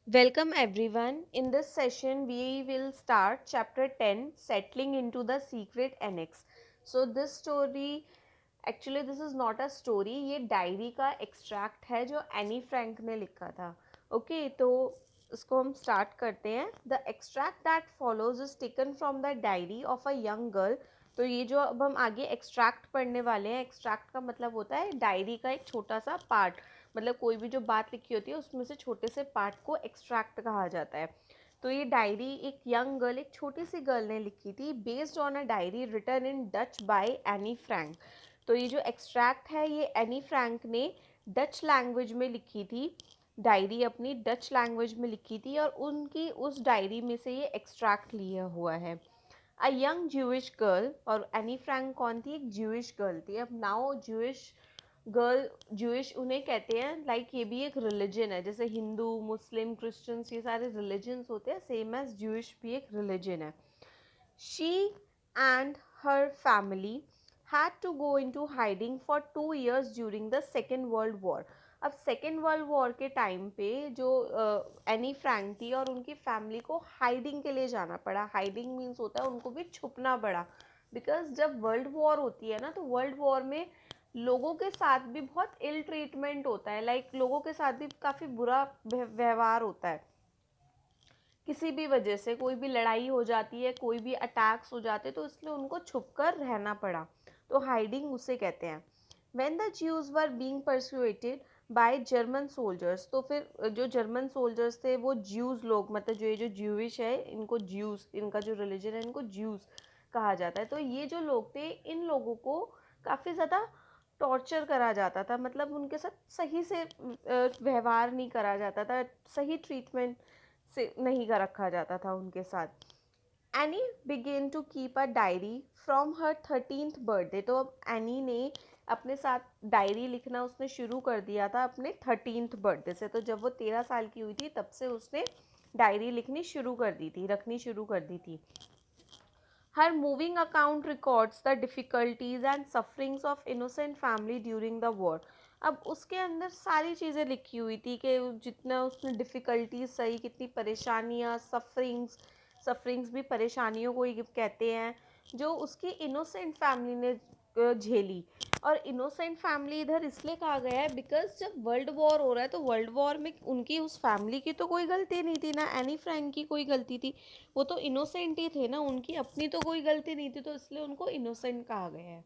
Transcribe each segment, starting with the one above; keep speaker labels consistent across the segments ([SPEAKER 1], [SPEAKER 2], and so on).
[SPEAKER 1] Welcome everyone. In this session, we will start chapter 10 Settling into the Secret Annex. So, this story actually, this is not a story, ये diary का extract है जो any Frank ने लिखा था. Okay तो इसको हम स्टार्ट करते हैं. The extract that follows is taken from the diary of a young girl. तो ये जो अब हम आगे एक्सट्रैक्ट पढ़ने वाले हैं, एक्सट्रैक्ट का मतलब होता है डायरी का एक छोटा सा पार्ट. मतलब कोई भी जो बात लिखी होती है उसमें से छोटे से पार्ट को एक्सट्रैक्ट कहा जाता है. तो ये डायरी एक यंग गर्ल, एक छोटी सी गर्ल ने लिखी थी, based on a diary written in Dutch by Anne Frank. तो ये जो एक्सट्रैक्ट है ये एनी फ्रैंक ने डच लैंग्वेज में लिखी थी. डायरी अपनी डच लैंग्वेज में लिखी थी और उनकी उस डायरी में से ये एक्सट्रैक्ट लिया हुआ है. अ यंग ज्यूइश गर्ल, और एनी फ्रैंक कौन थी? एक ज्यूइश गर्ल थी. अब नाउ ज्यूइश गर्ल, ज्यूइश उन्हें कहते हैं, लाइक ये भी एक रिलीजन है. जैसे हिंदू, मुस्लिम, क्रिश्चियंस, ये सारे रिलीजन्स होते हैं, सेम एज ज्यूइश भी एक रिलीजन है. She and her family had to go into hiding for 2 years during the Second World War. अब सेकेंड वर्ल्ड वॉर के टाइम पे जो एनी फ्रैंक थी और उनकी फैमिली को हाइडिंग के लिए जाना पड़ा. हाइडिंग मीन्स होता है उनको भी छुपना पड़ा. बिकॉज जब वर्ल्ड वॉर होती है ना, तो वर्ल्ड वॉर में लोगों के साथ भी बहुत इल ट्रीटमेंट होता है. लाइक लोगों के साथ भी काफ़ी बुरा व्यवहार होता है. किसी भी वजह से कोई भी लड़ाई हो जाती है, कोई भी अटैक्स हो जाते हैं, तो इसलिए उनको छुप कर रहना पड़ा. तो हाइडिंग उसे कहते हैं. When the Jews were being persuaded by German soldiers, तो फिर जो जर्मन सोल्जर्स थे वो ज्यूज लोग, मतलब जो ये जो ज्यूइश है इनको ज्यूज, इनका जो रिलीजन है इनको ज्यूज कहा जाता है. तो ये जो लोग थे, इन लोगों को काफ़ी ज़्यादा टॉर्चर करा जाता था. मतलब उनके साथ सही से व्यवहार नहीं करा जाता था, सही ट्रीटमेंट से नहीं का रखा जाता था उनके साथ. Anne began to keep a diary from her 13th birthday. तो अब एनी ने अपने साथ डायरी लिखना उसने शुरू कर दिया था अपने 13th बर्थडे से. तो जब वो 13 साल की हुई थी तब से उसने डायरी लिखनी शुरू कर दी थी, रखनी शुरू कर दी थी. Her moving account records the difficulties and sufferings of innocent family during the war. अब उसके अंदर सारी चीज़ें लिखी हुई थी कि जितना उसने डिफ़िकल्टीज सही, कितनी परेशानियाँ, सफरिंग्स, सफरिंग्स भी परेशानियों को ही कहते हैं, जो उसकी इनोसेंट फैमिली ने झेली. और इनोसेंट फैमिली इधर इसलिए कहा गया है बिकॉज जब वर्ल्ड वॉर हो रहा है तो वर्ल्ड वॉर में उनकी उस फैमिली की तो कोई गलती नहीं थी ना, एनी फ्रैंक की कोई गलती थी. वो तो इनोसेंट ही थे ना, उनकी अपनी तो कोई गलती नहीं थी, तो इसलिए उनको इनोसेंट कहा गया है.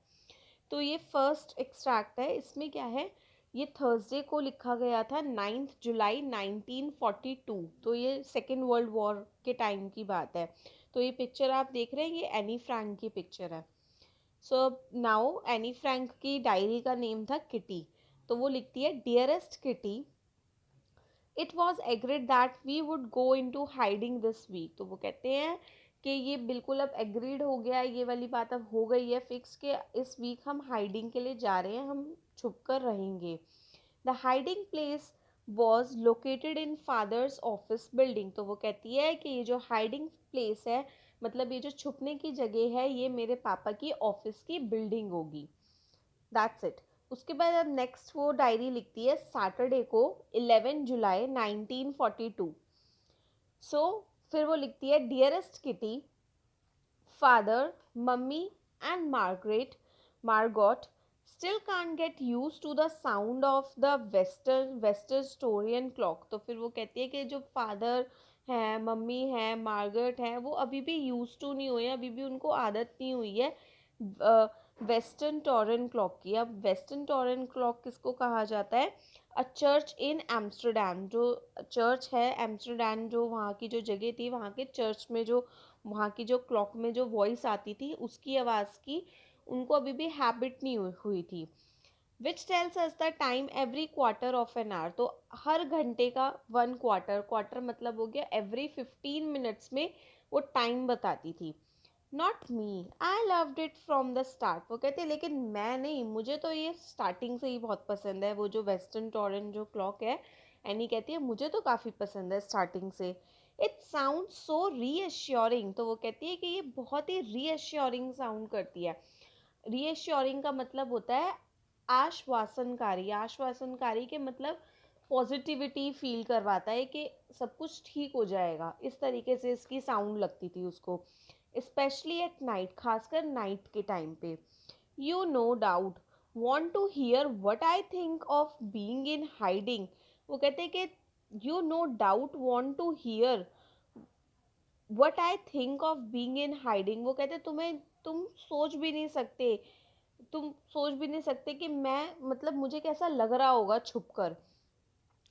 [SPEAKER 1] तो ये फर्स्ट एक्सट्रैक्ट है. इसमें क्या है, ये थर्सडे को लिखा गया था, 9 जुलाई 1942. तो ये सेकेंड वर्ल्ड वॉर के टाइम की बात है. तो ये पिक्चर आप देख रहे हैं, ये एनी फ्रैंक की पिक्चर है. सो नाउ एनी फ्रैंक की डायरी का नेम था किटी. तो वो लिखती है, dearest Kitty, it was agreed that we would go into hiding this week. तो वो कहते हैं कि ये बिल्कुल अब एग्रीड हो गया, ये वाली बात अब हो गई है फिक्स कि इस वीक हम हाइडिंग के लिए जा रहे हैं, हम छुप कर रहेंगे. The hiding place was located in father's office building. तो वो कहती है कि ये जो हाइडिंग प्लेस है, मतलब ये जो छुपने की जगह है, ये मेरे पापा की ऑफिस की बिल्डिंग होगी. That's it. उसके बाद अब नेक्स्ट वो डायरी लिखती है सैटरडे को, 11 जुलाई 1942. सो फिर वो लिखती है, dearest kitty, father, mummy and Margot still can't get used to the sound of the Western clock. तो फिर वो कहती है कि जो फादर हैं, मम्मी हैं, मार्गरेट हैं, वो अभी भी यूज टू नहीं हुए हैं, अभी भी उनको आदत नहीं हुई है वेस्टर्न टॉरन क्लॉक की. अब वेस्टर्न टॉरन क्लॉक किसको कहा जाता है? अ चर्च इन एम्स्टरडैम. जो चर्च है एम्स्टरडैम, जो वहाँ की जो जगह थी, वहाँ के चर्च में जो वहाँ की जो क्लॉक में जो वॉइस आती थी, उसकी आवाज़ की उनको अभी भी हैबिट नहीं हुई थी. Which tells us the time every quarter of an hour. तो हर घंटे का 1 क्वार्टर, क्वार्टर मतलब हो गया एवरी 15 मिनट्स में वो टाइम बताती थी. Not me, I loved it from the start. वो कहते हैं लेकिन मैं नहीं, मुझे तो ये स्टार्टिंग से ही बहुत पसंद है, वो जो वेस्टर्न टॉरन जो क्लॉक है. एनी कहती है मुझे तो काफ़ी पसंद है स्टार्टिंग से. It sound so reassuring. तो वो कहती है कि ये बहुत ही रीअश्योरिंग साउंड करती है. रीअश्योरिंग का मतलब होता है आश्वासनकारी. आश्वासनकारी के मतलब पॉजिटिविटी फील करवाता है कि सब कुछ ठीक हो जाएगा, इस तरीके से इसकी साउंड लगती थी उसको, स्पेशली एट नाइट, खासकर नाइट के टाइम पे। You no doubt want to hear what I think of being in hiding. वो कहते हैं कि you no doubt want to hear what I think of being in hiding. वो कहते तुम सोच भी नहीं सकते, तुम सोच भी नहीं सकते कि मैं, मतलब मुझे कैसा लग रहा होगा छुप कर।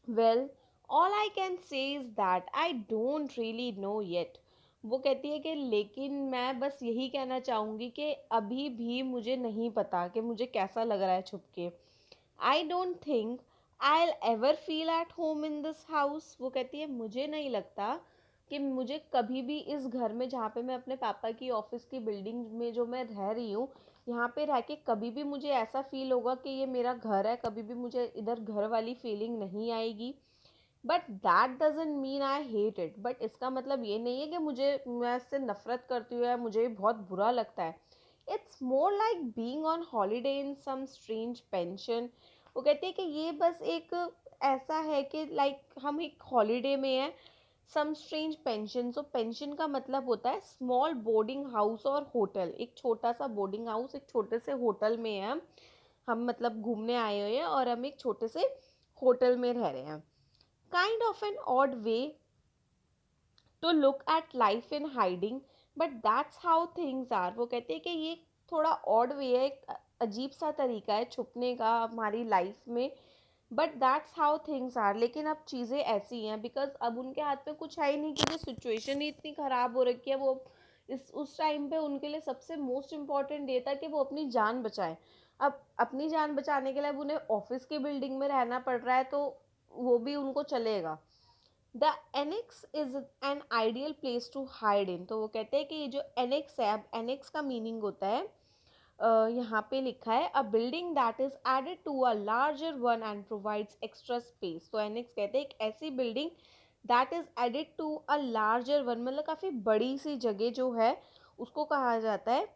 [SPEAKER 1] Well, all I can say is that I don't really know yet. वो कहती है कि लेकिन मैं बस यही कहना चाहूँगी कि अभी भी मुझे नहीं पता कि मुझे कैसा लग रहा है छुप के। आई don't think I L ever feel at home in this house. वो कहती है मुझे नहीं लगता कि मुझे कभी भी इस घर में, जहाँ पे मैं अपने पापा की ऑफिस की बिल्डिंग में जो मैं रह रही हूँ, यहाँ पे रह के कभी भी मुझे ऐसा फील होगा कि ये मेरा घर है। कभी भी मुझे इधर घर वाली फीलिंग नहीं आएगी। But that doesn't mean I hate it. But इसका मतलब ये नहीं है कि मैं इससे नफरत करती हूँ या मुझे बहुत बुरा लगता है। It's more like being on holiday in some strange pension. वो कहते हैं कि ये बस एक ऐसा है कि हम एक हॉलीडे में हैं, सम स्ट्रेंज पेंशन। सो पेंशन का मतलब होता है स्मॉल बोर्डिंग हाउस और होटल। एक छोटा सा बोर्डिंग हाउस, एक छोटे से होटल में है हम मतलब घूमने आए हुए हैं और हम एक छोटे से होटल में रह रहे हैं। Kind of an odd way to look at life in hiding, but that's how things are. वो कहते हैं कि ये थोड़ा ऑड वे है, एक अजीब सा तरीका है छुपने का हमारी लाइफ में, but that's how things are. लेकिन अब चीज़ें ऐसी हैं बिकॉज अब उनके हाथ में कुछ है ही नहीं, क्योंकि सिचुएशन ही इतनी ख़राब हो रखी है। वो इस उस टाइम पे उनके लिए सबसे मोस्ट इम्पॉर्टेंट ये था कि वो अपनी जान बचाएं। अब अपनी जान बचाने के लिए अब उन्हें ऑफिस की बिल्डिंग में रहना पड़ रहा है, तो वो भी उनको चलेगा। The annexe is an ideal place to hide in. तो वो कहते हैं कि ये जो एनेक्स है, अब एनेक्स का मीनिंग होता है, यहाँ पे लिखा है a building that is added to a larger one and provides extra space. तो एनेक्स कहते हैं एक ऐसी building that is added to a larger one, मतलब काफ़ी बड़ी सी जगह जो है उसको कहा जाता है,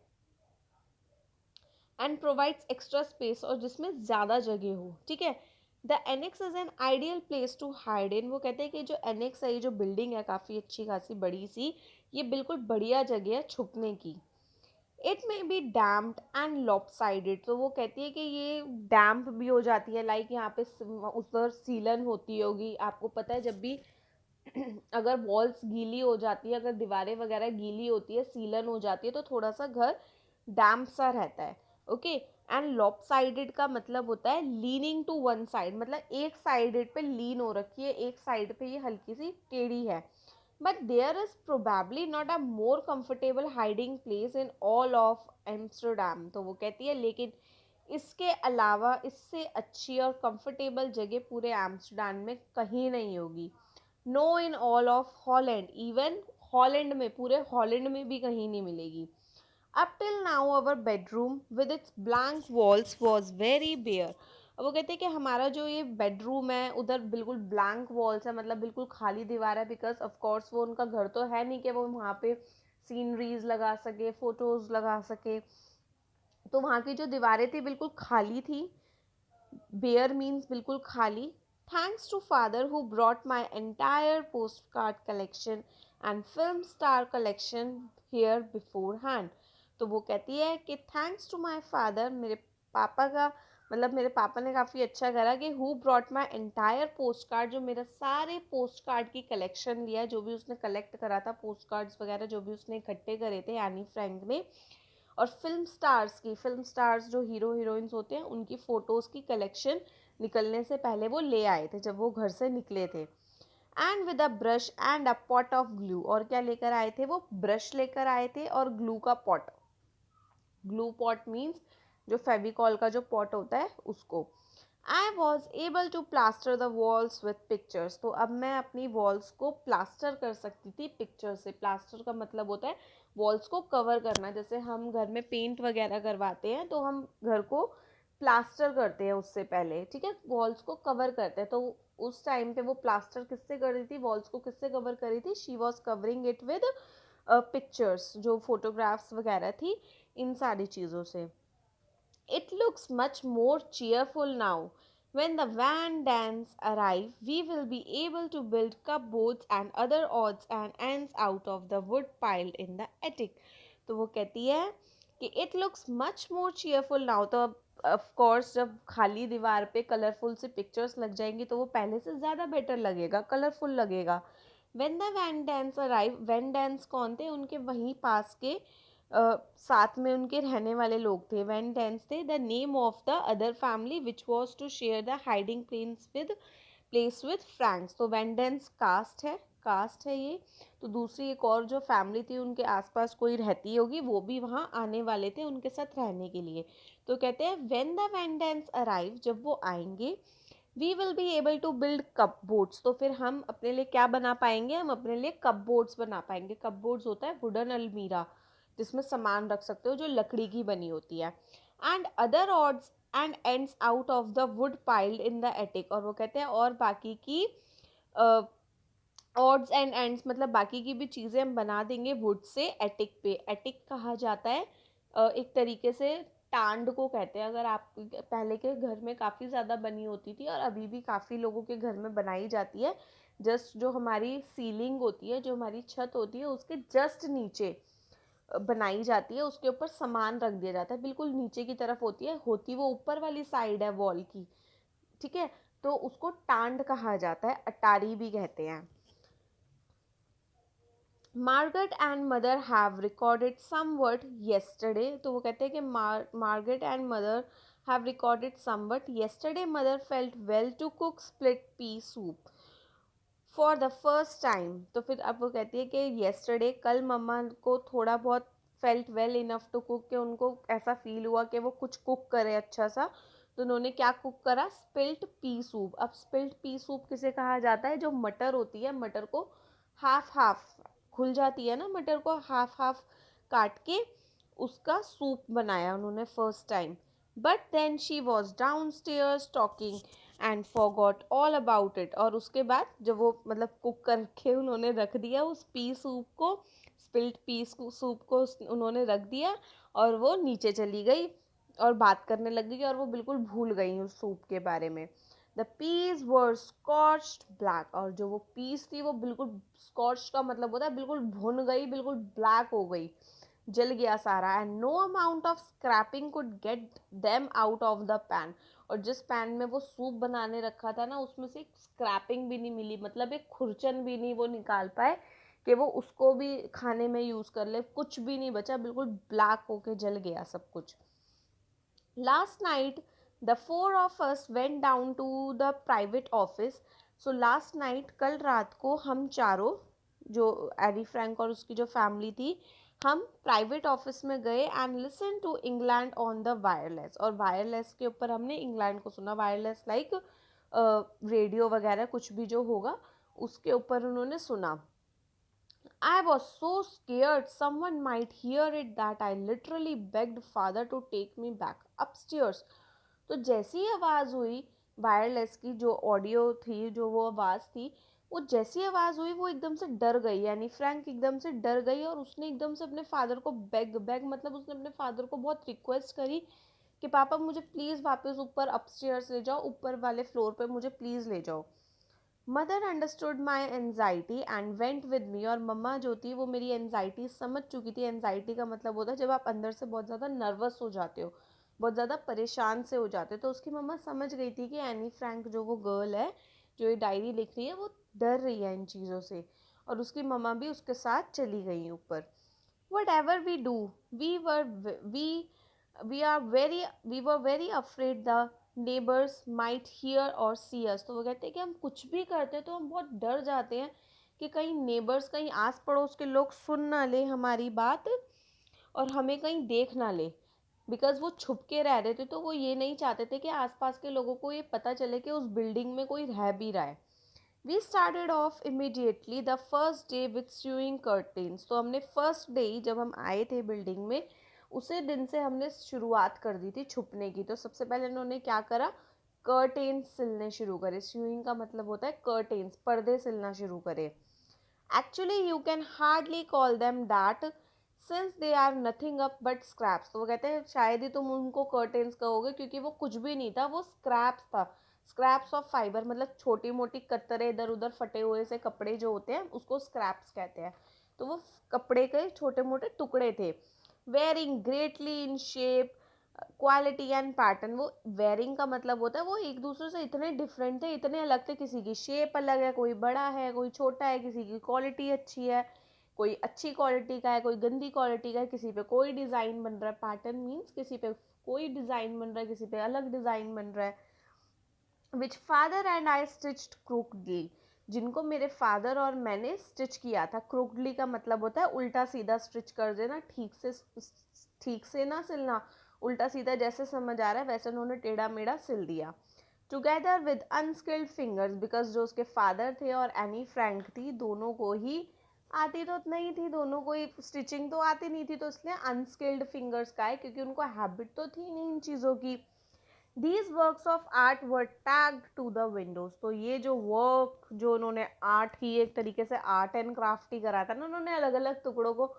[SPEAKER 1] एंड प्रोवाइड्स एक्स्ट्रा स्पेस, और जिसमें ज़्यादा जगह हो। ठीक है, the annexe is an ideal place to hide in. वो कहते हैं कि जो एनेक्स है, ये जो बिल्डिंग है काफ़ी अच्छी खासी बड़ी सी, ये बिल्कुल बढ़िया जगह है छुपने की। It may be damped and lopsided. तो वो कहती है कि ये डैम्प भी हो जाती है, लाइक यहाँ पे उधर सीलन होती होगी। आपको पता है जब भी अगर वॉल्स गीली हो जाती है, अगर दीवारें वगैरह गीली होती है, सीलन हो जाती है, तो थोड़ा सा घर डैम्प सा रहता है। ओके, एंड लॉपसाइडेड का मतलब होता है लीनिंग टू वन साइड, मतलब एक साइडेड पे लीन हो रखी है, एक साइड पे ये हल्की सी टेढ़ी है। But there is probably not a more comfortable hiding place in all of Amsterdam. तो वो कहती है लेकिन इसके अलावा इससे अच्छी और कंफर्टेबल जगह पूरे एम्स्टरडैम में कहीं नहीं होगी। No in all of Holland, even Holland में, पूरे हॉलैंड में भी कहीं नहीं मिलेगी। Up till now our bedroom with its blank walls was very bare. अब वो कहते हैं कि हमारा जो ये बेडरूम है उधर बिल्कुल ब्लैंक वॉल्स है, मतलब बिल्कुल खाली दीवार है, बिकॉज ऑफ कोर्स वो उनका घर तो है नहीं कि वो वहाँ पे सीनरीज लगा सके, फोटोज लगा सके। तो वहाँ की जो दीवारें थी बिल्कुल खाली थी। बेयर मीन्स बिल्कुल खाली। Thanks to father who brought my entire postcard collection and film star collection here beforehand. तो वो कहती है कि थैंक्स टू माई फादर, मेरे पापा का, मतलब मेरे पापा ने काफ़ी अच्छा करा कि who brought my entire post card, जो मेरा सारे पोस्ट कार्ड की कलेक्शन लिया, जो भी उसने कलेक्ट करा था पोस्ट कार्ड्स वगैरह, जो भी उसने इकट्ठे करे थे एनी फ्रैंक ने, और फिल्म स्टार्स जो हीरो हीरोइंस होते हैं उनकी फ़ोटोज़ की कलेक्शन निकलने से पहले वो ले आए थे जब वो घर से निकले थे। And with a brush and a pot of glue, और क्या लेकर आए थे वो, ब्रश लेकर आए थे और ग्लू का पॉट। ग्लू पॉट मीन्स जो फेविकॉल का जो पॉट होता है उसको। I was able to plaster the walls with pictures. तो अब मैं अपनी वॉल्स को प्लास्टर कर सकती थी पिक्चर से। प्लास्टर का मतलब होता है वॉल्स को कवर करना, जैसे हम घर में पेंट वगैरह करवाते हैं तो हम घर को प्लास्टर करते हैं उससे पहले, ठीक है, वॉल्स को कवर करते हैं। तो उस टाइम पे वो प्लास्टर किससे कर रही थी, वॉल्स को किससे कवर कर रही थी, she was covering it with pictures, जो फोटोग्राफ्स वगैरह थी, इन सारी चीज़ों से। It looks much more cheerful now When the Van Dans arrive, we will be able to build cupboards and other odds and ends out of the wood piled in the attic. तो वो कहती है कि it looks much more cheerful now. तो of course जब खाली दीवार पे कलरफुल सी पिक्चर्स लग जाएंगी तो वो पहले से ज़्यादा बेटर लगेगा, कलरफुल लगेगा. When the Van Dans arrive, Van Dans कौन थे? उनके वहीं पास के साथ में उनके रहने वाले लोग थे. Van Dans थे the name of the other family which was to share the hiding place with Franks. तो Van Dans कास्ट है ये. तो दूसरी एक और जो फैमिली थी उनके आसपास कोई रहती होगी, वो भी वहाँ आने वाले थे उनके साथ रहने के लिए. तो कहते हैं when the Van Dans arrive, जब वो आएंगे, we will be able to build cupboards. तो फिर हम अपने लिए क्या बना पाएंगे? हम अपने लिए कपबोर्ड्स बना पाएंगे. कपबोर्ड्स होता है वुडन अलमीरा जिसमें सामान रख सकते हो, जो लकड़ी की बनी होती है. And other odds and ends out of the wood piled in the attic. और वो कहते हैं और बाकी की ऑड्स एंड एंड्स मतलब बाकी की भी चीज़ें हम बना देंगे वुड से एटिक पे. एटिक कहा जाता है एक तरीके से टांड को कहते हैं. अगर आप पहले के घर में काफ़ी ज़्यादा बनी होती थी और अभी भी काफ़ी लोगों के घर में बनाई जाती है. जस्ट जो हमारी सीलिंग होती है, जो हमारी छत होती है, उसके जस्ट नीचे बनाई जाती है. उसके ऊपर सामान रख दिया जाता है, बिल्कुल नीचे की तरफ होती वो ऊपर वाली साइड है वॉल की. ठीक है, तो उसको टांड कहा जाता है, अटारी भी कहते हैं. Margaret and mother have recorded something yesterday. तो वो कहते हैं कि Margaret and mother have recorded something yesterday. Mother felt well to cook split pea soup for the first time. तो फिर अब वो कहती है कि येस्टरडे, कल मम्मा को थोड़ा बहुत felt well enough to cook, कि उनको ऐसा फील हुआ कि वो कुछ कुक करे अच्छा सा. तो उन्होंने क्या कुक करा? Spilt P soup. अब स्पिल्ट पी सूप किसे कहा जाता है? जो मटर होती है, मटर को हाफ हाफ खुल जाती है ना, मटर को हाफ हाफ काट के उसका सूप बनाया उन्होंने first time. But then she was downstairs talking and forgot all about it. और उसके बाद जब वो मतलब कुक करके उन्होंने रख दिया उस पी सूप को, स्पिल्ट पी सूप को उन्होंने रख दिया और वो नीचे चली गई और बात करने लग गई और वो बिल्कुल भूल गई उस सूप के बारे में. The peas were scorched black. और जो वो पीस थी वो बिल्कुल, स्कॉच का मतलब होता है बिल्कुल भुन गई, बिल्कुल ब्लैक हो गई, जल गया सारा. And no amount of scraping could get them out of the pan. और जिस पैन में वो सूप बनाने रखा था ना, उसमें से एक स्क्रैपिंग भी नहीं मिली, मतलब एक खुरचन भी नहीं वो निकाल पाए कि वो उसको भी खाने में यूज़ कर ले. कुछ भी नहीं बचा, बिल्कुल ब्लैक होके जल गया सब कुछ. Last night, the four of us went down to the private office. So last night, कल रात को हम चारों, जो एडी फ्रैंक और उसकी जो फैमिली थी, हम प्राइवेट ऑफिस में गए and listen to England on the wireless. और वायरलेस के ऊपर हमने इंग्लैंड को सुना. वायरलेस लाइक रेडियो वगैरह कुछ भी जो होगा उसके ऊपर उन्होंने सुना. I was so scared someone might hear it that I literally begged father to take me back upstairs. तो जैसी आवाज़ हुई वायरलेस की, जो ऑडियो थी, जो वो आवाज़ थी, वो जैसी आवाज़ हुई वो एकदम से डर गई. यानी फ्रैंक एकदम से डर गई और उसने एकदम से अपने फादर को बेग मतलब उसने अपने फादर को बहुत रिक्वेस्ट करी कि पापा मुझे प्लीज़ वापस ऊपर अपस्टेयर्स ले जाओ, ऊपर वाले फ्लोर पे मुझे प्लीज़ ले जाओ. Mother understood my anxiety and went with me. और मम्मा जो थी वो मेरी एनजाइटी समझ चुकी थी. एनजाइटी का मतलब होता है जब आप अंदर से बहुत ज़्यादा नर्वस हो जाते हो, बहुत ज़्यादा परेशान से हो जाते हो. तो उसकी मम्मा समझ गई थी कि एनी फ्रैंक जो वो गर्ल है जो ये डायरी लिख रही है वो डर रही है इन चीज़ों से. और उसकी मम्मा भी उसके साथ चली गई ऊपर. Whatever we do, we were we we were very afraid the neighbours might hear or see अस. तो वो कहते हैं कि हम कुछ भी करते हैं तो हम बहुत डर जाते हैं कि कहीं नेबर्स, कहीं आस पड़ोस के लोग सुन ना ले हमारी बात और हमें कहीं देख ना ले. बिकॉज वो छुप के रह रहे थे, तो वो ये नहीं चाहते थे कि आसपास के लोगों को ये पता चले कि उस बिल्डिंग में कोई रह भी रहा है. We started off immediately the first day with sewing curtains. तो हमने फर्स्ट डे जब हम आए थे बिल्डिंग में, उसे दिन से हमने शुरुआत कर दी थी छुपने की. तो सबसे पहले उन्होंने क्या करा? कर्टेन्स सिलने शुरू करे. स्यूइंग का मतलब होता है कर्टेन्स, पर्दे सिलना शुरू करे. Actually you can hardly call them that since they are nothing up but scraps. तो वो कहते हैं शायद ही तुम उनको कर्टेन्स कहोगे क्योंकि वो कुछ भी नहीं था, वो स्क्रैप्स था. स्क्रैप्स ऑफ फाइबर मतलब छोटी मोटी कतरे इधर उधर फटे हुए से कपड़े जो होते हैं उसको स्क्रैप्स कहते हैं। तो वो कपड़े के छोटे मोटे टुकड़े थे। Wearing greatly in shape quality and pattern, वो वेयरिंग का मतलब होता है वो एक दूसरे से इतने डिफरेंट थे, इतने अलग थे, किसी की शेप अलग है, कोई बड़ा है कोई छोटा है, किसी की क्वालिटी अच्छी है कोई अच्छी क्वालिटी का है कोई गंदी क्वालिटी का है, किसी पे कोई डिज़ाइन बन रहा है, पैटर्न मीन्स किसी पे कोई डिज़ाइन बन रहा है किसी पे अलग डिज़ाइन बन रहा है। विच फादर एंड आई स्टिच्ड क्रूकली, जिनको मेरे फादर और मैंने स्टिच किया था। क्रूकली का मतलब होता है उल्टा सीधा स्टिच कर देना, ठीक से ना सिलना, उल्टा सीधा जैसे समझ आ रहा है वैसे उन्होंने टेढ़ा मेढ़ा सिल दिया। Together with unskilled fingers, because जो उसके फादर थे और एनी फ्रैंक थी दोनों को ही आती तो नहीं थी, दोनों को ही स्टिचिंग तो आती नहीं थी, तो इसलिए अनस्किल्ड फिंगर्स का है क्योंकि उनको हैबिट तो थी नहीं इन चीज़ों की। These works of art were tagged to the windows, तो ये जो वर्क जो उन्होंने आर्ट ही एक तरीके से आर्ट एंड क्राफ्ट ही करा था ना, उन्होंने अलग अलग टुकड़ों को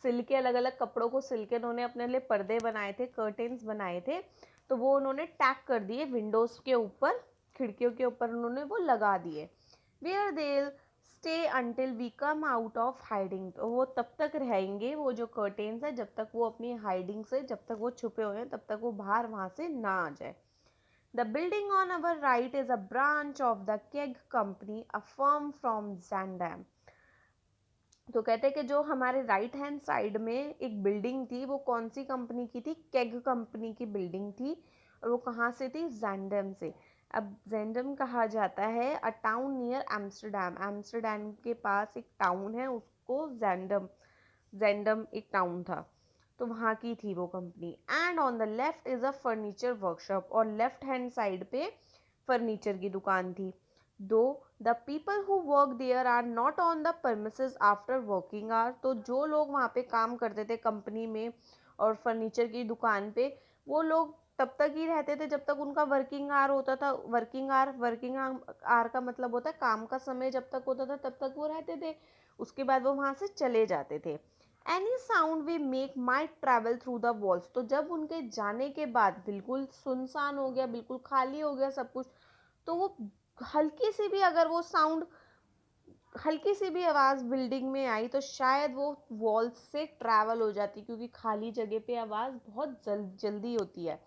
[SPEAKER 1] सिल के अलग अलग कपड़ों को सिल के उन्होंने अपने लिए पर्दे बनाए थे, कर्टेन्स बनाए थे, तो वो उन्होंने टैग कर दिए विंडोज के ऊपर, खिड़कियों के ऊपर उन्होंने वो लगा दिए। Where they stay until we come out of hiding, तो वो तब तक रहेंगे वो जो कर्टेन्स है जब तक वो अपनी हाइडिंग से, जब तक वो छुपे हुए हैं तब तक वो बाहर वहां से ना आ जाए। The building on our right is a branch of the Keg Company, a firm from Zandam. तो कहते हैं कि जो हमारे राइट हैंड साइड में एक बिल्डिंग थी वो कौन सी कंपनी की थी, केग कंपनी की बिल्डिंग थी, और वो कहाँ से थी, जैंडम से। अब जैंडम कहा जाता है अ टाउन नियर एम्स्टरडैम, एम्स्टरडैम के पास एक टाउन है उसको जैंडम, जैंडम एक टाउन था, तो वहाँ की थी वो company. And on the left is a furniture workshop, और लेफ्ट हैंड साइड पे फर्नीचर की दुकान थी। Though the people who work there are not on the premises after working hour, तो जो लोग वहाँ पे काम करते थे कंपनी में और फर्नीचर की दुकान पे, वो लोग तब तक ही रहते थे जब तक उनका वर्किंग आवर होता था। वर्किंग आवर का मतलब होता है काम का समय जब तक होता था तब तक वो रहते थे, उसके बाद वो वहाँ से चले जाते थे। Any sound we make might travel through the walls, तो जब उनके जाने के बाद बिल्कुल सुनसान हो गया, बिल्कुल खाली हो गया सब कुछ, तो वो हल्की सी भी अगर वो साउंड, हल्की सी भी आवाज़ बिल्डिंग में आई तो शायद वो वॉल्स से ट्रैवल हो जाती, क्योंकि खाली जगह पे आवाज़ बहुत जल्दी होती है।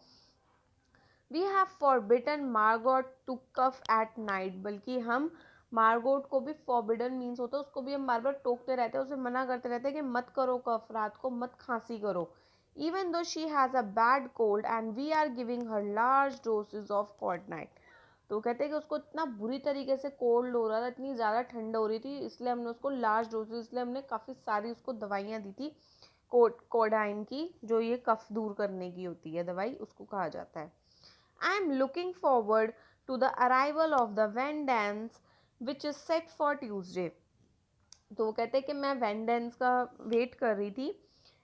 [SPEAKER 1] We have forbidden Margot to cough at night, बल्कि हम मार्गोट को भी, फॉरबिडन मीन्स होता है उसको भी हम बार बार टोकते रहते हैं, उसे मना करते रहते हैं कि मत करो कफ, रात को मत खांसी करो। Even though she has a bad cold and we are giving her large dosage of cordonite, तो कहते हैं कि उसको इतना बुरी तरीके से कोल्ड हो रहा था, इतनी ज़्यादा ठंड हो रही थी, इसलिए हमने उसको लार्ज डोसेज, इसलिए हमने काफ़ी सारी उसको दवाइयाँ दी थी कोडाइन की, जो ये कफ दूर करने की होती है दवाई, उसको कहा जाता है। I am looking forward to the arrival of the Van Dance which is set for Tuesday. तो वो कहते हैं कि मैं वैन डांस का वेट कर रही थी।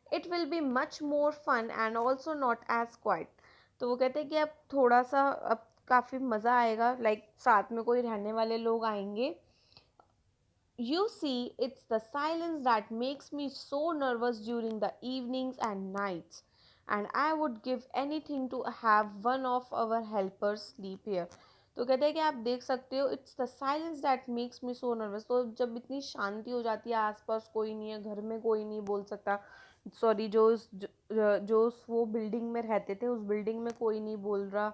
[SPEAKER 1] It will be much more fun and also not as quiet, तो वो कहते हैं कि अब थोड़ा सा, अब काफ़ी मज़ा आएगा, लाइक साथ में कोई रहने वाले लोग आएंगे। You see, it's the silence that makes me so nervous during the evenings and nights, and I would give anything to have one of our helpers sleep here. तो कहते हैं कि आप देख सकते हो, it's the silence that makes me so nervous, तो जब इतनी शांति हो जाती है, आसपास कोई नहीं है, घर में कोई नहीं बोल सकता, सॉरी जो उस वो बिल्डिंग में रहते थे उस बिल्डिंग में कोई नहीं बोल रहा,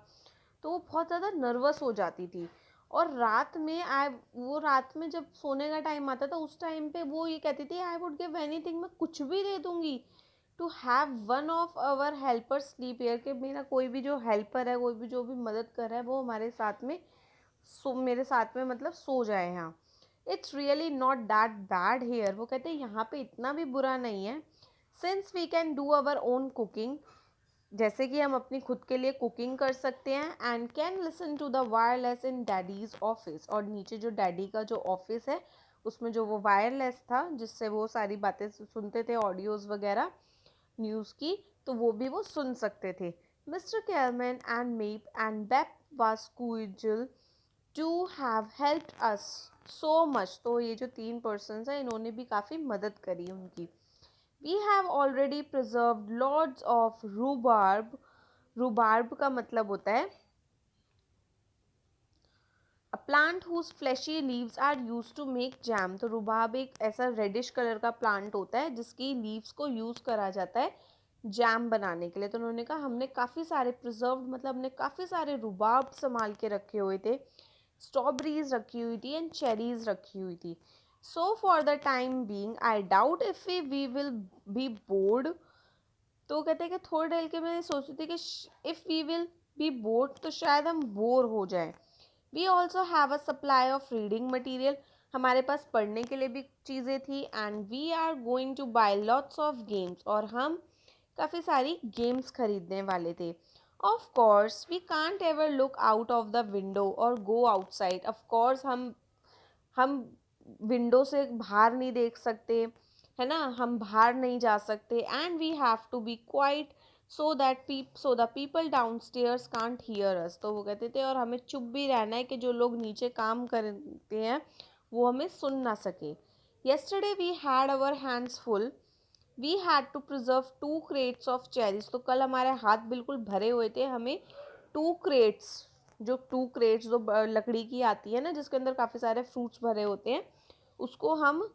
[SPEAKER 1] तो वो बहुत ज़्यादा नर्वस हो जाती थी। और रात में वो रात में जब सोने का टाइम आता था उस टाइम पे वो ये कहती थी आई वुड गिव एनीथिंग, मैं कुछ भी दे दूंगी, to have one of our helper sleep here, कि मेरा कोई भी जो हेल्पर है, कोई भी जो भी मदद कर रहा है वो हमारे साथ में मेरे साथ में मतलब सो जाए यहाँ। It's really not that bad here, वो कहते हैं यहाँ पे इतना भी बुरा नहीं है, since we can do our own cooking, जैसे कि हम अपनी खुद के लिए कुकिंग कर सकते हैं, and can listen to the wireless in daddy's office, और नीचे जो डैडी का जो ऑफिस है उसमें जो वो वायरलेस था जिससे वो सारी बातें सुनते थे, ऑडियोज़ वगैरह न्यूज़ की, तो वो भी वो सुन सकते थे। Mr Kleiman and Miep and Bep Voskuijl to have helped us so much, तो ये जो 3 पर्सन्स हैं इन्होंने भी काफ़ी मदद करी उनकी। We have already preserved lots of rhubarb, rhubarb का मतलब होता है a plant whose flashy leaves are use to make jam. तो रुबाब एक ऐसा रेडिश कलर का प्लांट होता है जिसकी लीव्स को यूज़ करा जाता है जैम बनाने के लिए। तो उन्होंने कहा हमने काफ़ी सारे प्रिजर्व मतलब हमने काफ़ी सारे रुबाब संभाल के रखे हुए थे, स्ट्रॉबेरीज रखी हुई थी एंड चेरीज रखी हुई थी। So for the time being I doubt if we will be bored. तो कहते हैं कि थोड़ी देर के मैं सोच रही थी कि if we will be bored तो शायद हम बोर हो जाएं। We also have a supply of reading material. हमारे पास पढ़ने के लिए भी चीज़ें थी and we are going to buy lots of games. और हम काफ़ी सारी गेम्स खरीदने वाले थे। Of course we can't ever look out of the window or go outside. Of course हम विंडो से बाहर नहीं देख सकते, है ना, हम बाहर नहीं जा सकते। And we have to be quiet so the people downstairs can't hear us. तो वो कहते थे और हमें चुप भी रहना है कि जो लोग नीचे काम करते हैं वो हमें सुन ना सके। Yesterday we had our hands full. We had to preserve 2 crates of cherries. तो कल हमारे हाथ बिल्कुल भरे हुए थे, हमें 2 crates, जो 2 crates जो लकड़ी की आती है ना जिसके अंदर काफ़ी सारे फ्रूट्स भरे होते हैं, उसको हम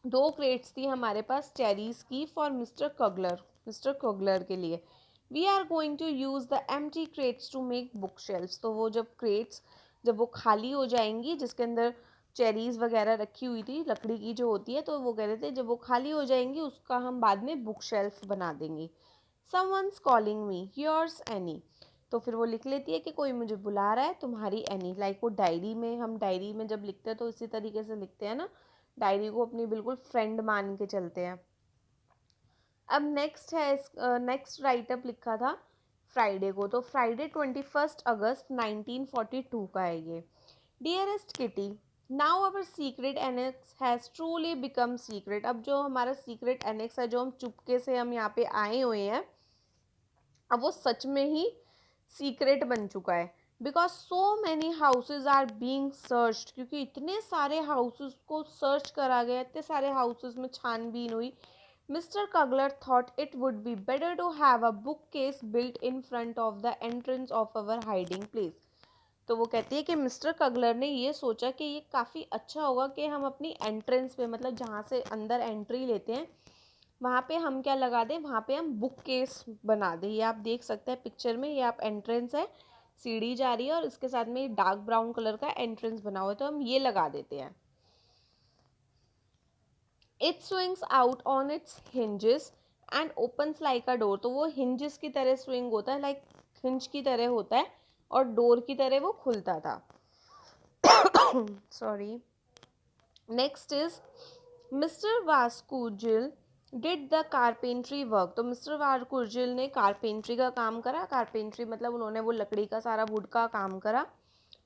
[SPEAKER 1] 2 crates थी हमारे पास चेरीज की फॉर मिस्टर कगलर के लिए। We are going to use the empty crates to make bookshelves. तो वो जब क्रेट्स जब वो खाली हो जाएंगी जिसके अंदर चेरीज वगैरह रखी हुई थी लकड़ी की जो होती है, तो वो कह रहे थे जब वो खाली हो जाएंगी उसका हम बाद में बुक शेल्फ बना देंगे। Someone's calling me yours any. तो फिर वो लिख लेती है कि कोई मुझे बुला रहा है, तुम्हारी एनी। लाइक वो डायरी में, हम डायरी में जब लिखते हैं तो इसी तरीके से लिखते हैं ना, डायरी को अपनी बिल्कुल फ्रेंड मान के चलते हैं। अब नेक्स्ट है, नेक्स्ट राइटअप लिखा था फ्राइडे को। तो फ्राइडे 21 अगस्त 1942 का है ये। Dearest kitty, now our secret annex has truly become secret. अब जो हमारा सीक्रेट एनेक्स है, जो हम चुपके से हम यहाँ पे आए हुए हैं, अब वो सच में ही सीक्रेट बन चुका है। Because so many houses are being search. क्योंकि इतने सारे हाउसेज को सर्च करा गया, इतने सारे हाउसेज में छानबीन हुई। Mr Kugler thought it would be better to have a bookcase built in front of the entrance of our hiding place. तो वो कहती है कि मिस्टर कगलर ने ये सोचा कि ये काफ़ी अच्छा होगा कि हम अपनी एंट्रेंस पे, मतलब जहाँ से अंदर एंट्री लेते हैं वहाँ पे हम क्या लगा दें, वहाँ पे हम बुक केस बना दें। ये आप देख सकते हैं पिक्चर में, ये आप एंट्रेंस है, सीढ़ी जा रही है और इसके साथ में डार्क ब्राउन कलर का एंट्रेंस बना हुआ है, तो हम ये लगा देते हैं। It swings out on it's hinges and opens like a door. तो वो हिंजेस की तरह स्विंग होता है, लाइक हिंज की तरह होता है और डोर की तरह वो खुलता था। Sorry. Next is Mr Voskuijl did the carpentry work. तो मिस्टर वास्कुजिल ने कारपेंट्री का काम करा। कारपेंट्री मतलब उन्होंने वो लकड़ी का सारा वुड का काम करा।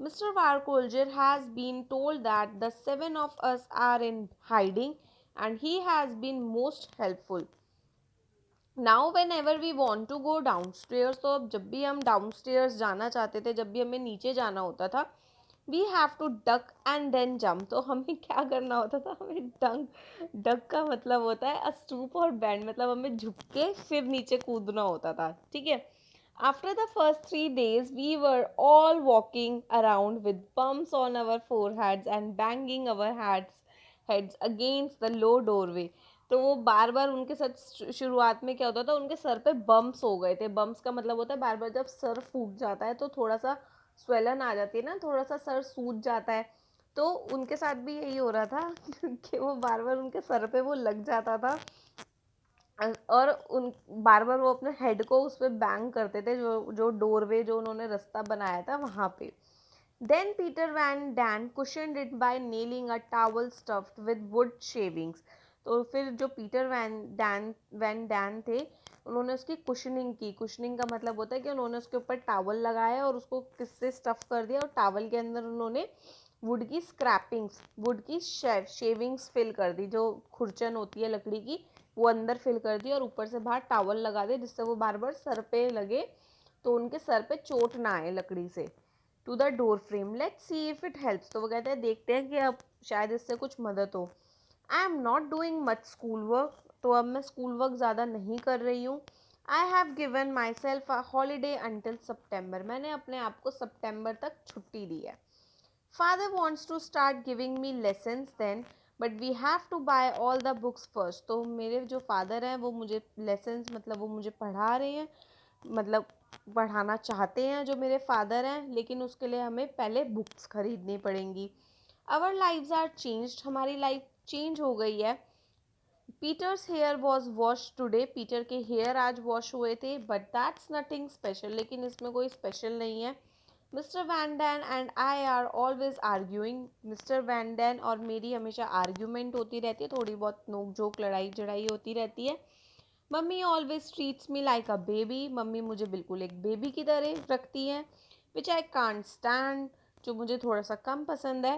[SPEAKER 1] Mr Voskuijl has been told that the 7 of us are in hiding and he has been most helpful. Now whenever we want to go downstairs. तो अब जब भी हम डाउन स्टेयर्स जाना चाहते थे, जब भी हमें नीचे जाना होता था, we have to duck and then jump. तो हमें क्या करना होता था, हमें डक का मतलब होता है अस्तूप और बैंड, मतलब हमें झुक के फिर नीचे कूदना होता था, ठीक है। After the first 3 days we were all walking around with bumps on our foreheads and banging our heads against the low doorway. तो वो बार बार उनके साथ शुरुआत में क्या होता था, उनके सर पे बम्प्स हो गए थे। बम्प्स का मतलब होता है बार बार जब सर फूट जाता है तो थोड़ा सा स्वेलन आ जाती है ना, थोड़ा सा सर सूज जाता है। तो उनके साथ भी यही हो रहा था कि वो बार बार उनके सर पे वो लग जाता था और उन बार बार वो अपने हेड को उस पर बैंग करते थे, जो जो डोरवे जो उन्होंने रास्ता बनाया था वहाँ पे। Then Peter van Daan cushioned it by nailing a towel stuffed with wood shavings. तो फिर जो पीटर वैन डैन थे, उन्होंने उसकी कुशनिंग की। कुशनिंग का मतलब होता है कि उन्होंने उसके ऊपर टावल लगाया और उसको किससे स्टफ़ कर दिया, और टावल के अंदर उन्होंने वुड की स्क्रैपिंग्स, वुड की शेविंग्स फिल कर दी, जो खुरचन होती है लकड़ी की, वो अंदर फिल कर दी और ऊपर से बाहर टावल लगा दे जिससे वो बार बार सर पे लगे तो उनके सर पे चोट ना आए लकड़ी से। To the door frame, let's see if it helps. तो वो कहते हैं देखते हैं कि अब शायद इससे कुछ मदद हो। I am not doing much school work. तो अब मैं स्कूल वर्क ज़्यादा नहीं कर रही हूँ। I have given myself a holiday until September. मैंने अपने आप को सितंबर तक छुट्टी दी है। Father wants to start giving me lessons then, but we have to buy all the books first. तो मेरे जो फादर हैं वो मुझे lessons मतलब वो मुझे पढ़ा रहे हैं, मतलब पढ़ाना चाहते हैं जो मेरे फादर हैं, लेकिन उसके लिए हमें पहले बुक्स खरीदनी पड़ेंगी. आवर लाइव्स आर चेंज्ड, हमारी लाइफ चेंज हो गई है. Peter's hair was wash today, Peter के हेयर आज वॉश हुए थे, बट दैट्स नथिंग स्पेशल, लेकिन इसमें कोई स्पेशल नहीं है. Mister van Daan and I are always arguing, mister van Daan और मेरी हमेशा आर्ग्यूमेंट होती रहती है, थोड़ी बहुत नोक झोंक लड़ाई झड़ाई होती रहती है. Mummy always treats me like a baby, mummy मुझे बिल्कुल एक बेबी की तरह रखती हैं, विच आई कांट स्टैंड, जो मुझे थोड़ा सा कम पसंद है.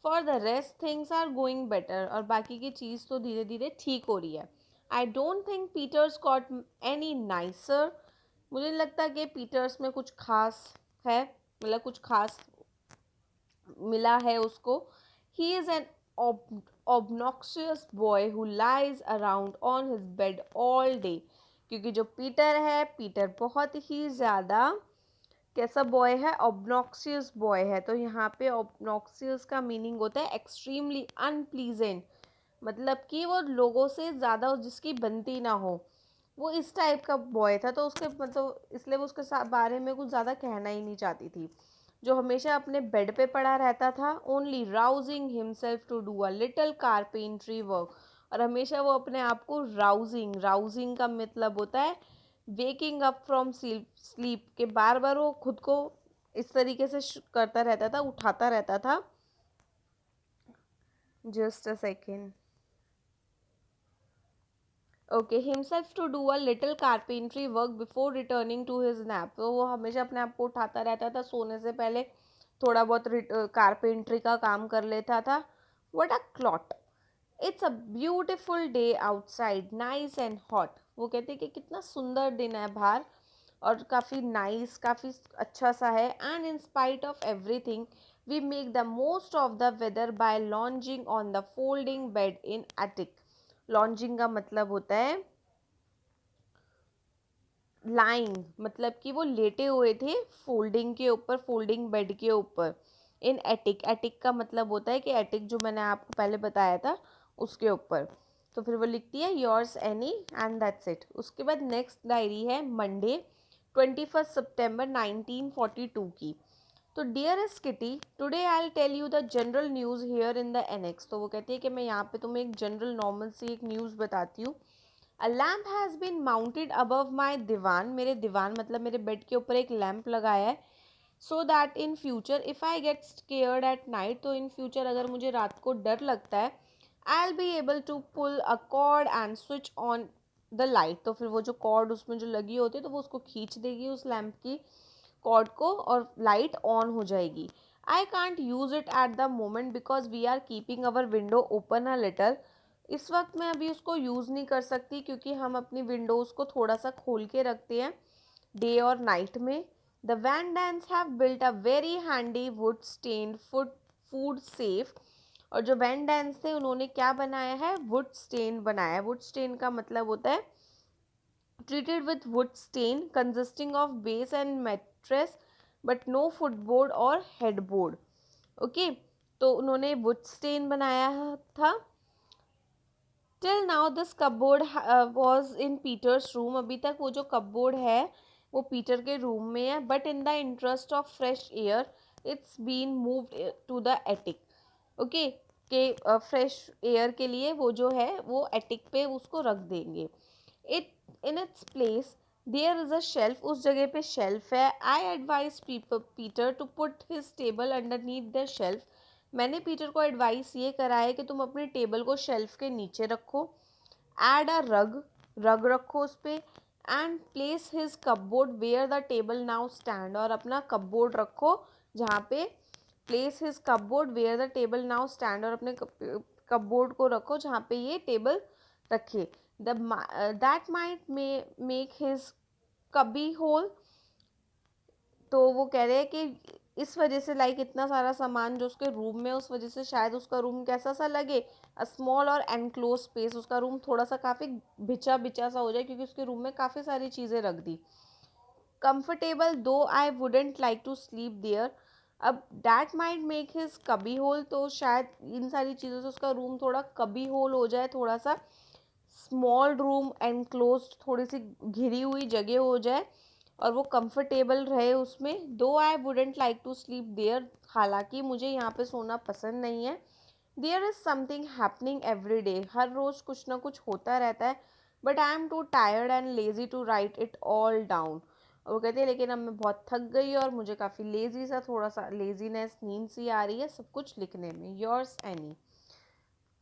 [SPEAKER 1] For the rest things are going better, और बाकी की चीज़ तो धीरे धीरे ठीक हो रही है. I don't think Peter's got any nicer, मुझे नहीं लगता कि पीटर्स में कुछ खास है, मतलब कुछ खास मिला है उसको. He is an obnoxious boy who lies around on his bed all day, क्योंकि जो पीटर है, पीटर बहुत ही ज़्यादा कैसा बॉय है, ऑब्नॉक्सियस बॉय है. तो यहाँ पे ऑब्नॉक्सियस का मीनिंग होता है एक्सट्रीमली अनप्लीजेंट, मतलब कि वो लोगों से ज़्यादा जिसकी बनती ना हो, वो इस टाइप का बॉय था. तो उसके मतलब इसलिए वो उसके बारे में कुछ ज़्यादा कहना ही नहीं चाहती थी. जो हमेशा अपने बेड पे पड़ा रहता था, only rousing himself to do a little carpentry work, और हमेशा वो अपने आप को राउजिंग, राउजिंग का मतलब होता है वेकिंग अप फ्रॉम स्लीप, के बार बार वो खुद को इस तरीके से करता रहता था, उठाता रहता था. Just a second. Okay, himself to do a little carpentry work before returning to his nap, तो वो हमेशा अपने आप को उठाता रहता था सोने से पहले, थोड़ा बहुत कारपेंट्री का काम कर लेता था. What a clot, it's a beautiful day outside, nice and hot, वो कहते हैं कि कितना सुंदर दिन है बाहर और काफ़ी नाइस, काफ़ी अच्छा सा है. And in spite of everything we make the most of the weather by lounging on the folding bed in attic. Lounging का मतलब होता है लाइंग, मतलब कि वो लेटे हुए थे फोल्डिंग के ऊपर, फोल्डिंग बेड के ऊपर. इन एटिक, एटिक का मतलब होता है कि एटिक जो मैंने आपको पहले बताया था उसके ऊपर. तो फिर वो लिखती है yours Anne and that's it. उसके बाद नेक्स्ट डायरी है मंडे 21 सितंबर 1942 की. तो dearest Kitty, today I will tell you the general news here in the annexe. तो वो कहती है कि मैं यहाँ पे तुम्हें एक जनरल नॉर्मल सी एक न्यूज़ बताती हूँ. A lamp has been mounted above my divan, मेरे दीवान मतलब मेरे बेड के ऊपर एक लैम्प लगाया है. So that in future if I get scared at night, तो इन फ्यूचर अगर मुझे रात को डर लगता है, I will be able to pull a cord and switch on the light. तो फिर वो जो कॉर्ड उसमें जो लगी होती है, तो वो उसको खींच देगी उस लैम्प की कॉर्ड को, और लाइट ऑन हो जाएगी. I can't use it at the moment because we are keeping our window open a little. इस वक्त मैं अभी उसको यूज़ नहीं कर सकती क्योंकि हम अपनी विंडोज़ को थोड़ा सा खोल के रखते हैं डे और नाइट में. The van Daans have built a very handy wood stained food safe, और जो वैन डैंस थे उन्होंने क्या बनाया है, वुड स्टेन बनाया है. वुड स्टेन का मतलब होता है treated with wood stain consisting of base and mattress but no footboard और headboard. ओके, तो उन्होंने वुड स्टेन बनाया था. Till now this cupboard was in Peter's room, अभी तक वो जो कपबोर्ड है वो पीटर के रूम में है. But in the interest of fresh air it's been moved to the attic. Okay, के फ्रेश एयर के लिए वो जो है वो एटिक पे उसको रख देंगे. It in its place there is a shelf, उस जगह पे शेल्फ है. I advise Peter to put his table underneath the shelf, मैंने पीटर को एडवाइस ये करा है कि तुम अपने टेबल को शेल्फ के नीचे रखो. एड अ रग, रग रखो उस पर. And place his cupboard where the table now stand, और अपना कपबोर्ड रखो जहाँ पे, place his cupboard where the table now stand, और अपने कपबोर्ड को रखो जहाँ पे ये टेबल रखे. That might make his cubby hole, तो वो कह रहे हैं कि इस वजह से लाइक इतना सारा सामान जो उसके रूम में, उस वजह से शायद उसका रूम कैसा सा लगे, अ स्मॉल और एनक्लोज स्पेस, उसका रूम थोड़ा सा काफ़ी बिछा बिछा सा हो जाए क्योंकि उसके रूम में काफ़ी सारी चीज़ें रख दी. Comfortable though I wouldn't like to sleep there, अब that might make his cubby hole, तो शायद इन सारी चीज़ों से उसका रूम थोड़ा कबी होल हो जाए, थोड़ा सा स्मॉल रूम एनक्लोज्ड, थोड़ी सी घिरी हुई जगह हो जाए और वो कंफर्टेबल रहे उसमें। Though I wouldn't like to sleep there, हालांकि मुझे यहाँ पे सोना पसंद नहीं है। There is something happening every day, हर रोज़ कुछ ना कुछ होता रहता है। But I am too tired and lazy to write it all down. वो कहते हैं लेकिन अब मैं बहुत थक गई और मुझे काफ़ी लेजी सा, थोड़ा सा लेजीनेस, नींद सी आ रही है सब कुछ लिखने में। Yours any.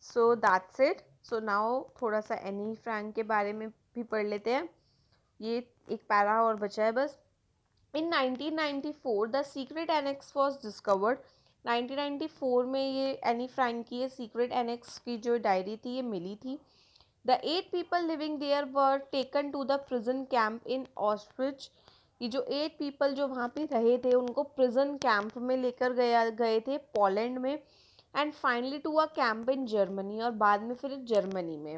[SPEAKER 1] So that's it. So now थोड़ा सा एनी फ्रैंक के बारे में भी पढ़ लेते हैं। ये एक पैरा और बचा है बस। In 1994 the secret annexe was discovered. 1994 में ये एनी फ्रैंक की सीक्रेट एनेक्स की जो डायरी थी ये मिली थी। The 8 people living there were taken to the prison camp in Auschwitz. ये जो 8 पीपल जो वहाँ पे रहे थे उनको प्रिजन कैंप में लेकर गए थे पोलैंड में, and finally to a camp in Germany, और बाद में फिर जर्मनी में।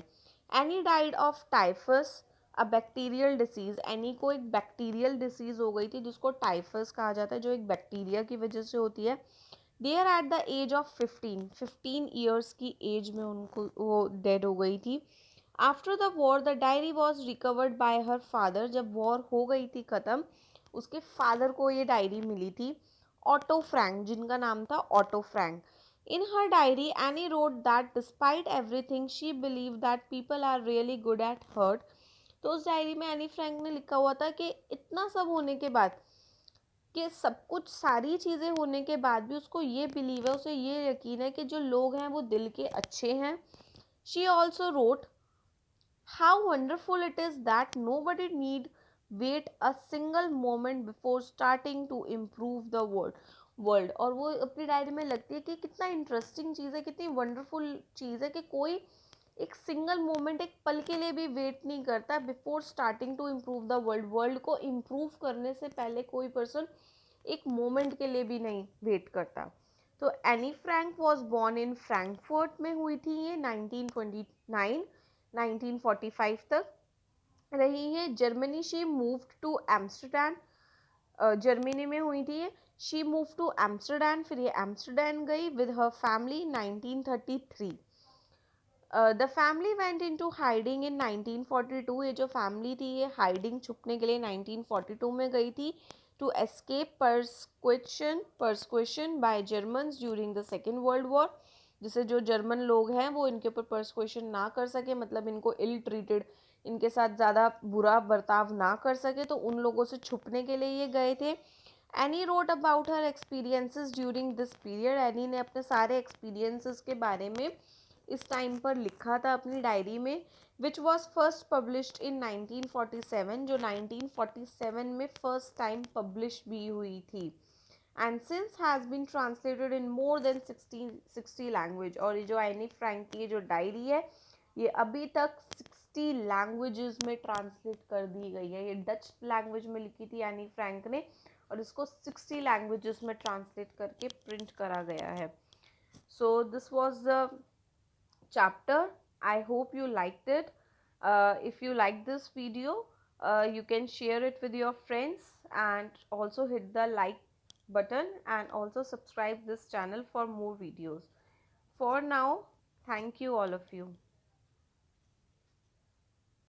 [SPEAKER 1] Anne died of typhus, a bacterial disease. Anne को एक बैक्टीरियल डिसीज हो गई थी जिसको टाइफस कहा जाता है, जो एक बैक्टीरिया की वजह से होती है। There at the age of 15 years की एज में उनको वो डेड हो गई थी। After the war the diary was recovered by her father. जब वॉर हो गई थी ख़त्म, उसके फादर को ये डायरी मिली थी, ऑटो फ्रैंक, जिनका नाम था Otto Frank. In her diary Anne wrote that despite everything she believe that people are really good at heart. तो उस डायरी में एनी फ्रैंक ने लिखा हुआ था कि इतना सब होने के बाद, कि सब कुछ सारी चीज़ें होने के बाद भी उसको ये बिलीव है, उसे ये यकीन है कि जो लोग हैं वो दिल के अच्छे हैं। She also wrote how wonderful it is that nobody need wait a single moment before starting to improve the world। और वो अपनी डायरी में लगती है कि कितना इंटरेस्टिंग चीज़ है, कितनी वंडरफुल चीज़ है कि कोई एक सिंगल मोमेंट, एक पल के लिए भी वेट नहीं करता before starting to improve the world. World को इम्प्रूव करने से पहले कोई पर्सन एक मोमेंट के लिए भी नहीं वेट करता। तो Anne Frank was born in Frankfurt में हुई थी ये 1929 1945 तक रही है। Germany she moved to Amsterdam, Germany में हुई थी ये। शी मूव टू एम्स्टरडैम, फिर ये एम्स्टरडैम गई with her family 1933। The family went into hiding in 1942। ये जो फैमिली थी ये हाइडिंग, छुपने के लिए 1942 में गई थी, to escape persecution by Germans during the second world war. जिससे जो जर्मन लोग हैं वो इनके ऊपर परस्क्वेशन ना कर सके, मतलब इनको इल ट्रीटेड, इनके साथ ज़्यादा बुरा बर्ताव ना कर सके, तो उन लोगों से छुपने के लिए ये गए थे। Any wrote about her experiences during this period. Any ने अपने सारे एक्सपीरियंसेस के बारे में इस टाइम पर लिखा था अपनी डायरी में, which was first published in 1947, जो 1947 में फर्स्ट टाइम पब्लिश भी हुई थी, and since has been translated in more than 60 language. और ये जो एनी फ्रैंक की जो डायरी है ये अभी तक 60 लैंग्वेजेस में ट्रांसलेट कर दी गई है। ये डच लैंग्वेज में लिखी थी एनी फ्रैंक ने, और इसको 60 लैंग्वेजेस में ट्रांसलेट करके प्रिंट करा गया है। So this was the chapter. I hope you liked it. If you like this video, you can share it with your friends and also hit the like button and also subscribe this channel for more videos. For now, thank you all of you.